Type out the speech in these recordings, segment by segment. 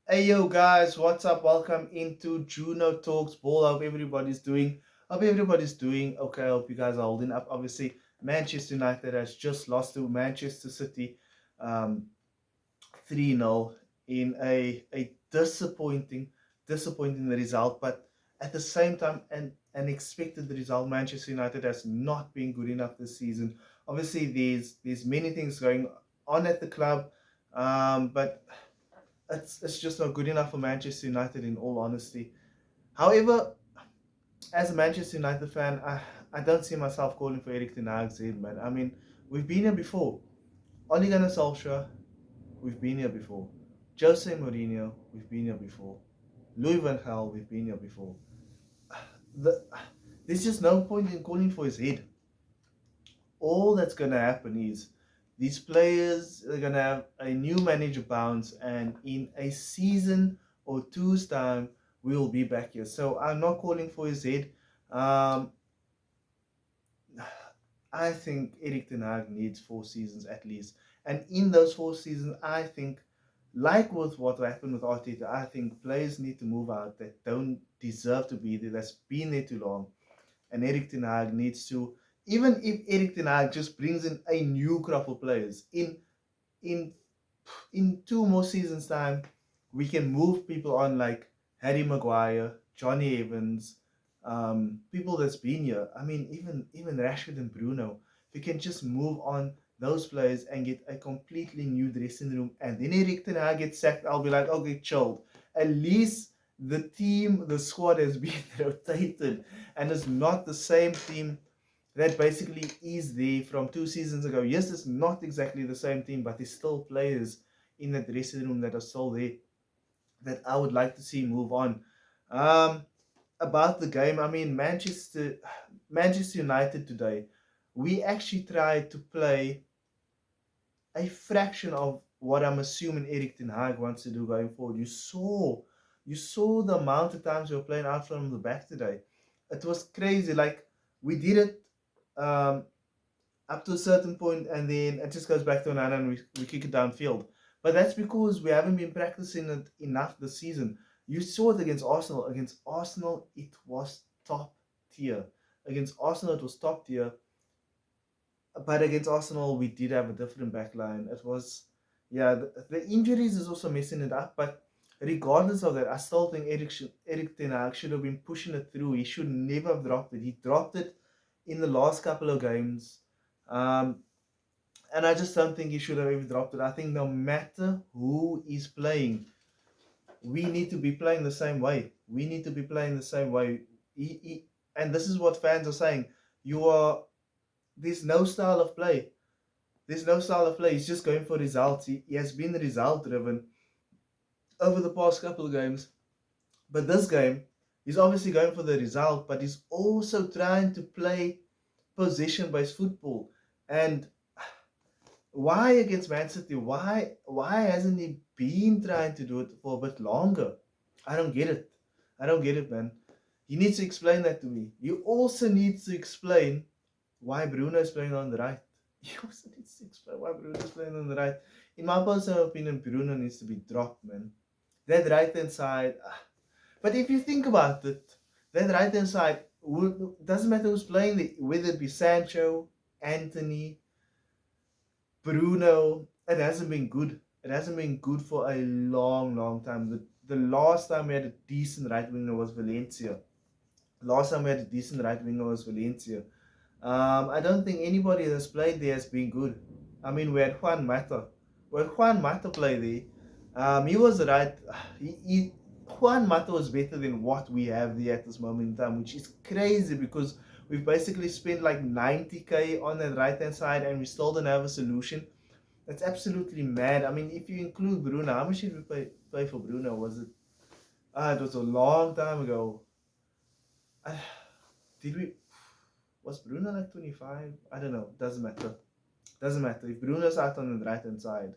Hey yo guys, what's up? Welcome into Juno Talks Ball. Hope everybody's doing okay. I hope you guys are holding up. Obviously, Manchester United has just lost to Manchester City, um, 3-0 in a disappointing result, but at the same time an expected result. Manchester United has not been good enough this season. Obviously, there's many things going on at the club, but it's just not good enough for Manchester United, in all honesty. However, as a Manchester United fan, I don't see myself calling for Eric Ten Hag's head, man. I mean, we've been here before. Ole Gunnar Solskjaer, we've been here before. Jose Mourinho, we've been here before. Louis van Gaal, we've been here before. The, there's just no point in calling for his head. All that's going to happen is these players are going to have a new manager bounce, and in a season or two's time, we will be back here. So I'm not calling for his head. Um, I think Erik Ten Hag needs 4 seasons at least. And in those 4 seasons, I think, like with what happened with Arteta, I think players need to move out that don't deserve to be there, that's been there too long. And Erik Ten Hag needs to, even if Erik Ten Hag just brings in a new crop of players, in in 2 more seasons time, we can move people on like Harry Maguire, Johnny Evans, people that's been here. I mean, even Rashford and Bruno. We can just move on those players and get a completely new dressing room. And then Erik Ten Hag gets sacked. I'll be like, okay, chilled. At least the squad has been rotated, and it's not the same team that basically is there from 2 seasons ago. Yes, it's not exactly the same team, but there's still players in the dressing room that are still there that I would like to see move on. Um, about the game, I mean, Manchester United today, we actually tried to play a fraction of what I'm assuming Erik Ten Hag wants to do going forward. You saw the amount of times we were playing out from the back today. It was crazy. Like, we did it um, up to a certain point, and then it just goes back to another, and we kick it downfield. But that's because we haven't been practicing it enough this season. You saw it against Arsenal. Against Arsenal, it was top tier. Against Arsenal, it was top tier. But against Arsenal, we did have a different backline. It was, yeah, the injuries is also messing it up. But regardless of that, I still think Eric Ten Hag should have been pushing it through. He should never have dropped it. He dropped it in the last couple of games. Um, and I just don't think he should have ever dropped it. I think no matter who is playing, we need to be playing the same way. We need to be playing the same way. And this is what fans are saying. You are There's no style of play. There's no style of play. He's just going for results. He has been result driven over the past couple of games. But this game, he's obviously going for the result, but he's also trying to play possession based football. And why against Man City? Why hasn't he been trying to do it for a bit longer? I don't get it. I don't get it, man. He needs to explain that to me. You also need to explain why Bruno is playing on the right. He also needs to explain why Bruno is playing on the right. In my personal opinion, Bruno needs to be dropped, man. That right hand side. But if you think about it, that right hand side doesn't matter who's playing, whether it be Sancho, Anthony, Bruno. It hasn't been good. It hasn't been good for a long, long time. The last time we had a decent right winger was Valencia. Last time we had a decent right winger was Valencia. I don't think anybody that's played there has been good. I mean, we had Juan Mata. When Juan Mata played there, he was right. Juan Mata was better than what we have there at this moment in time, which is crazy because we've basically spent like 90k on the right hand side and we still don't have a solution. That's absolutely mad. I mean, if you include Bruno, how much did we pay for Bruno? Was it? It was a long time ago. Uh, did we? Was Bruno like 25? I don't know. Doesn't matter. Doesn't matter. If Bruno's out on the right hand side,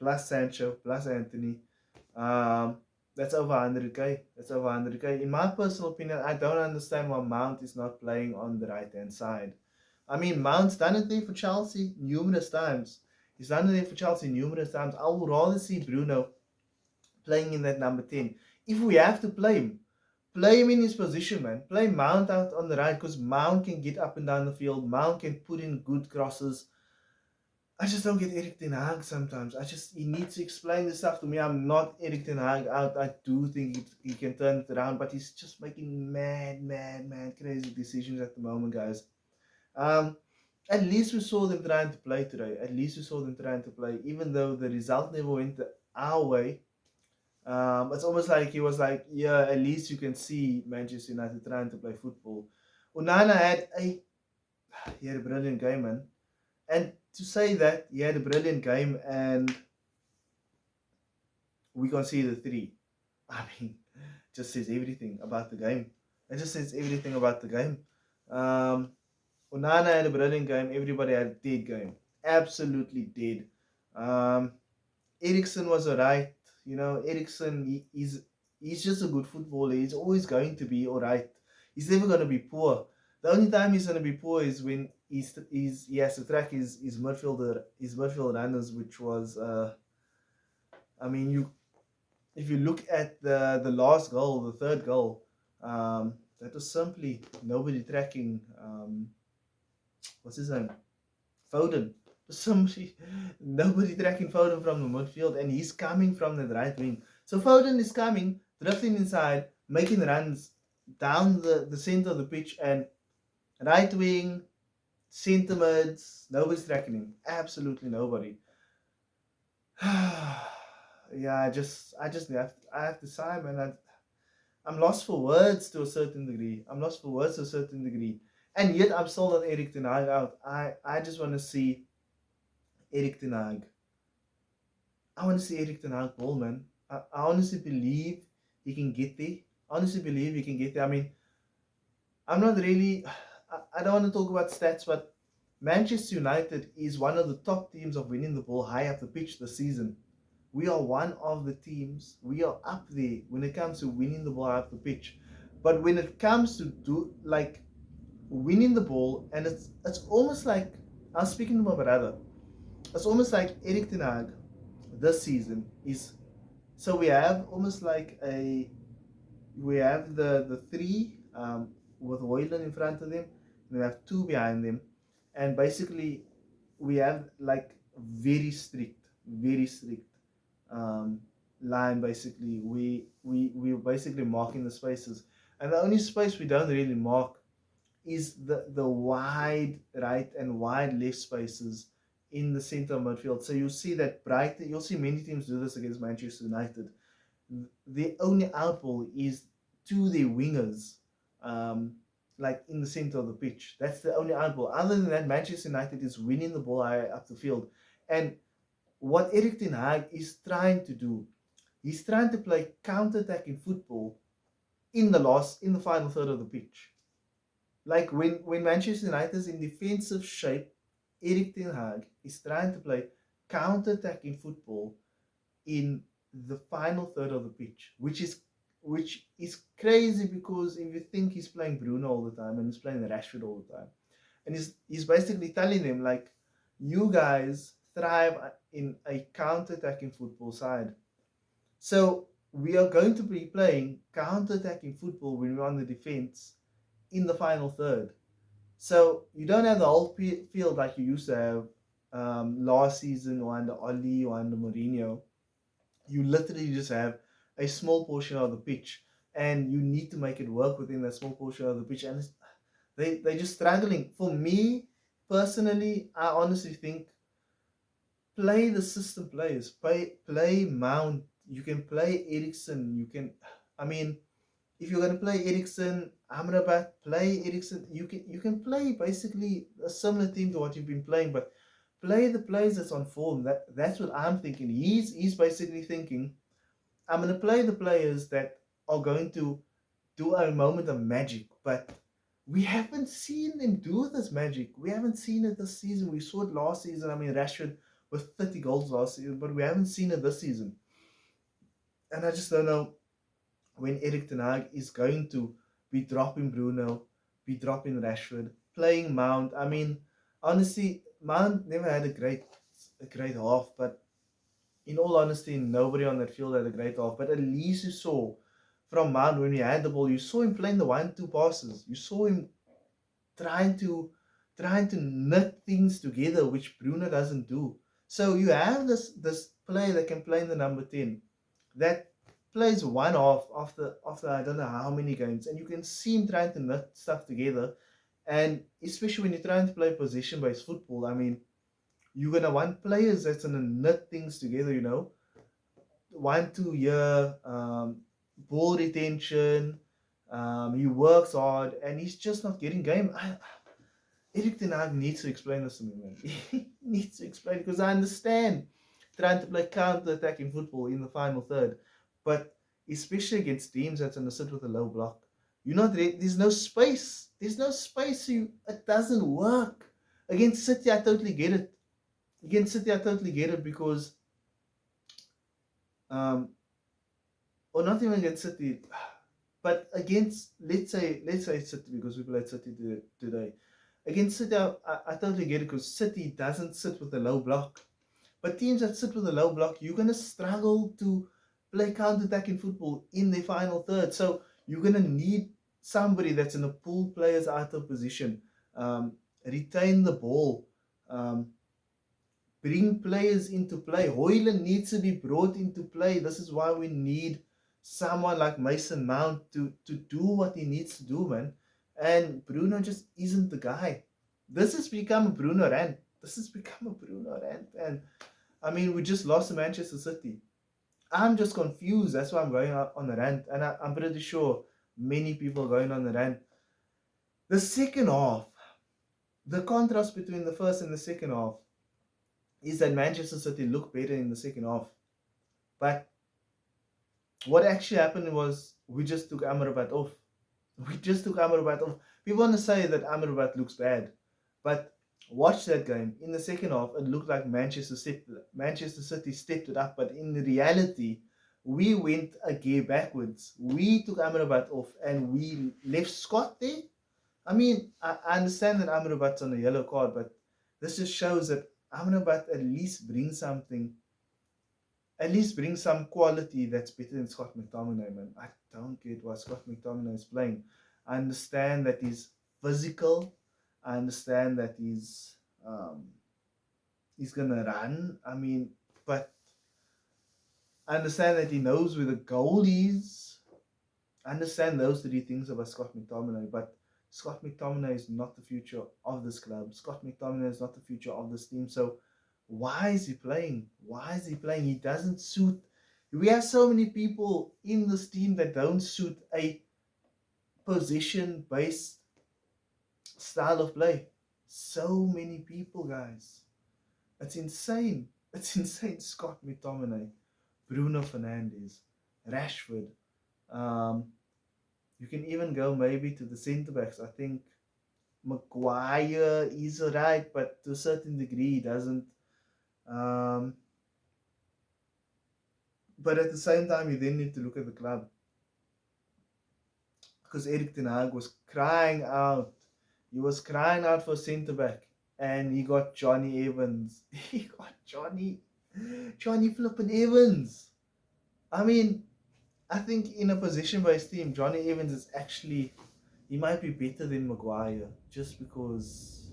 plus Sancho, plus Anthony, um, that's over 100k. That's over 100k. In my personal opinion, I don't understand why Mount is not playing on the right hand side. I mean, Mount's done it there for Chelsea numerous times. He's done it there for Chelsea numerous times. I would rather see Bruno playing in that number 10. If we have to play him in his position, man. Play Mount out on the right because Mount can get up and down the field. Mount can put in good crosses. I just don't get Erik Ten Hag sometimes. He needs to explain this stuff to me. I'm not Erik Ten Hag out. I do think he can turn it around, but he's just making mad, crazy decisions at the moment, guys. Um, at least we saw them trying to play today. At least we saw them trying to play, even though the result never went our way. It's almost like he was like, yeah, at least you can see Manchester United trying to play football. Onana he had a brilliant game, man. And to say that he had a brilliant game and we conceded 3, I mean, just says everything about the game. It just says everything about the game. Onana had a brilliant game. Everybody had a dead game. Absolutely dead. Eriksen was alright. You know, Eriksen, he's just a good footballer. He's always going to be alright. He's never going to be poor. The only time he's going to be poor is when he has to track his midfield runners, which was, I mean, if you look at the last goal, the third goal, that was simply nobody tracking. What's his name? Foden. Nobody tracking Foden from the midfield, and he's coming from the right wing. So Foden is coming, drifting inside, making runs down the center of the pitch, and right wing, centre mids, nobody's tracking him. Absolutely nobody. Yeah, I have to sigh, man. I'm lost for words to a certain degree. And yet I'm still not Erik Ten Hag out. I just want to see Erik Ten Hag. I want to see Erik Ten Hag ball, man. I honestly believe he can get there. I mean, I'm not really. I don't want to talk about stats, but Manchester United is one of the top teams of winning the ball high up the pitch this season. We are one of the teams. We are up there when it comes to winning the ball high up the pitch. But when it comes to winning the ball, and it's almost like I was speaking to my brother. It's almost like Erik Ten Hag this season is. So we have almost like we have the 3 with Hoyland in front of them, and we have 2 behind them, and basically we have like very strict line. Basically we're basically marking the spaces, and the only space we don't really mark is the wide right and wide left spaces in the center of midfield. So you'll see that Brighton, you'll see many teams do this against Manchester United. The only outball is to their wingers, like in the center of the pitch. That's the only outball. Other than that, Manchester United is winning the ball high up the field. And what Erik Ten Hag is trying to do, he's trying to play counter-attacking football in the final third of the pitch. Like when Manchester United is in defensive shape, Erik Ten Hag is trying to play counter-attacking football in the final third of the pitch, which is crazy, because if you think he's playing Bruno all the time and he's playing Rashford all the time, and he's basically telling them, like, you guys thrive in a counter-attacking football side. So we are going to be playing counter-attacking football when we're on the defense in the final third. So you don't have the whole field like you used to have last season or under Oli or under Mourinho. You literally just have a small portion of the pitch, and you need to make it work within that small portion of the pitch. And they're just struggling. For me personally, I honestly think play the system players. Play Mount. You can play Eriksen. If you're gonna play Eriksen, Amrabat, play Eriksen. You can play basically a similar team to what you've been playing, but play the players that's on form. That's what I'm thinking. He's basically thinking, I'm gonna play the players that are going to do a moment of magic, but we haven't seen them do this magic. We haven't seen it this season. We saw it last season. Rashford with 30 goals last season, but we haven't seen it this season. And I just don't know when Erik Ten Hag is going to be dropping Bruno, be dropping Rashford, playing Mount. Honestly, Mount never had a great half, but in all honesty, nobody on that field had a great half. But at least you saw from Mount when he had the ball, you saw him playing the 1-2 passes. You saw him trying to knit things together, which Bruno doesn't do. So you have this player that can play in the number 10 that plays one half after I don't know how many games, and you can see him trying to knit stuff together. And especially when you're trying to play possession based football, I mean, you're gonna want players that's gonna knit things together, 1 2 year ball retention. He works hard and he's just not getting game. Erik Ten Hag needs to explain this to me, man. He needs to explain, because I understand trying to play counter-attacking football in the final third, but especially against teams that's going to sit with a low block, you're not ready. There's no space. There's no space. It doesn't work. Against City, I totally get it. Against City, I totally get it because, um, or not even against City, but against let's say City, because we played City today. Against City, I totally get it, because City doesn't sit with a low block. But teams that sit with a low block, you're going to struggle to play counter-attacking football in the final third. So you're going to need somebody that's going to pull players out of position, retain the ball, um, bring players into play. Hoyland needs to be brought into play. This is why we need someone like Mason Mount to do what he needs to do, man. And Bruno just isn't the guy. This has become a Bruno rant. And I mean, we just lost to Manchester City. I'm just confused. That's why I'm going out on the rant. And I'm pretty sure many people are going on the rant. The second half, the contrast between the first and the second half is that Manchester City looked better in the second half. But what actually happened was we just took Amrabat off. People want to say that Amrabat looks bad. But watch that game. In the second half, it looked like Manchester City stepped it up. But in reality, we went a gear backwards. We took Amrabat off and we left Scott there. I mean, I understand that Amrabat's on a yellow card, but this just shows that Amrabat at least brings something, at least brings some quality that's better than Scott McTominay, man. I don't get why Scott McTominay is playing. I understand that he's physical. I understand that he's gonna run. I mean, but I understand that he knows where the goal is. I understand those three things about Scott McTominay, but Scott McTominay is not the future of this club. Scott McTominay is not the future of this team. So why is he playing? He doesn't suit. We have so many people in this team that don't suit a possession-based style of play. So many people, guys. It's insane. Scott McTominay, Bruno Fernandes, Rashford. You can even go maybe to the centre backs. I think Maguire is alright, but to a certain degree he doesn't. But at the same time, you then need to look at the club, because Erik Ten Hag was crying out. He was crying out for centre back, and he got Johnny Evans. He got Johnny flipping Evans. I mean, I think in a position-based team, Johnny Evans is actually, he might be better than Maguire, just because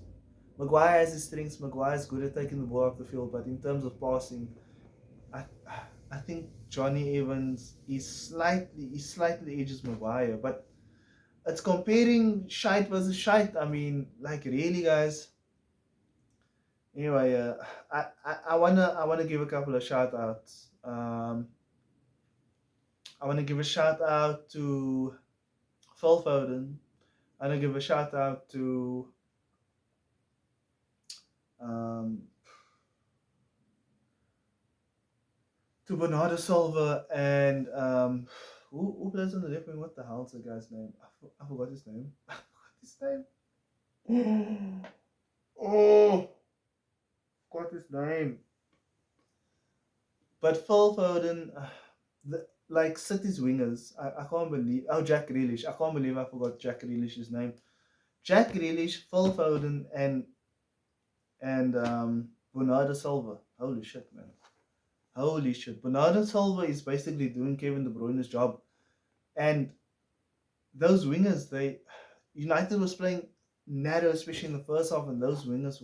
Maguire has his strengths. Maguire is good at taking the ball off the field, but in terms of passing, I think Johnny Evans is slightly edges Maguire, but it's comparing shite versus shite. I mean, like, really, guys. Anyway, I wanna give a couple of shout outs. I want to give a shout out to Phil Foden. I want to give a shout out to Bernardo Silva and who plays on the left wing? What the hell's the guy's name? I forgot his name. Oh, forgot his name. But Phil Foden, like City's wingers, I can't believe. Oh, Jack Grealish. I can't believe I forgot Jack Grealish's name. Jack Grealish, Phil Foden, and Bernardo Silva. Holy shit, man. Holy shit. Bernardo Silva is basically doing Kevin De Bruyne's job. And those wingers, United was playing narrow, especially in the first half, and those wingers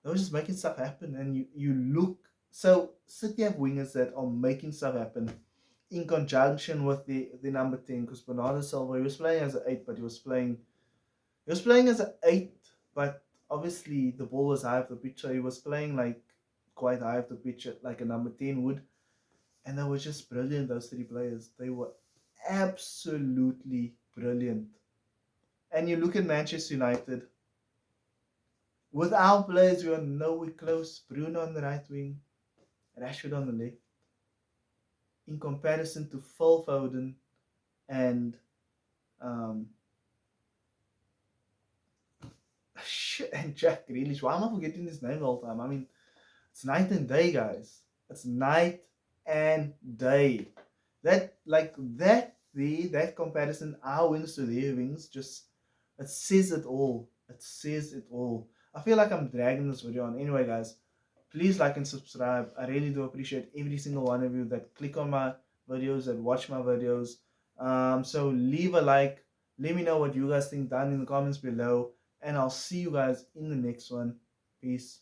they were just making stuff happen. And you look so City have wingers that are making stuff happen in conjunction with the number 10, because Bernardo Silva, he was playing as an 8, but he was playing as an 8, but obviously the ball was high up the pitch, so he was playing like quite high up the pitch like a number 10 would. And they were just brilliant, those three players. They were absolutely brilliant. And you look at Manchester United, with our players, we are nowhere close. Bruno on the right wing, Rashford on the left. In comparison to Phil Foden and um, and Jack Grealish. Why am I forgetting his name all the time? I mean, it's night and day, guys. It's night and day. That comparison, our wings to their wings, just it says it all. It says it all. I feel like I'm dragging this video on. Anyway, guys, please like and subscribe. I really do appreciate every single one of you that click on my videos, that watch my videos. So leave a like. Let me know what you guys think down in the comments below. And I'll see you guys in the next one. Peace.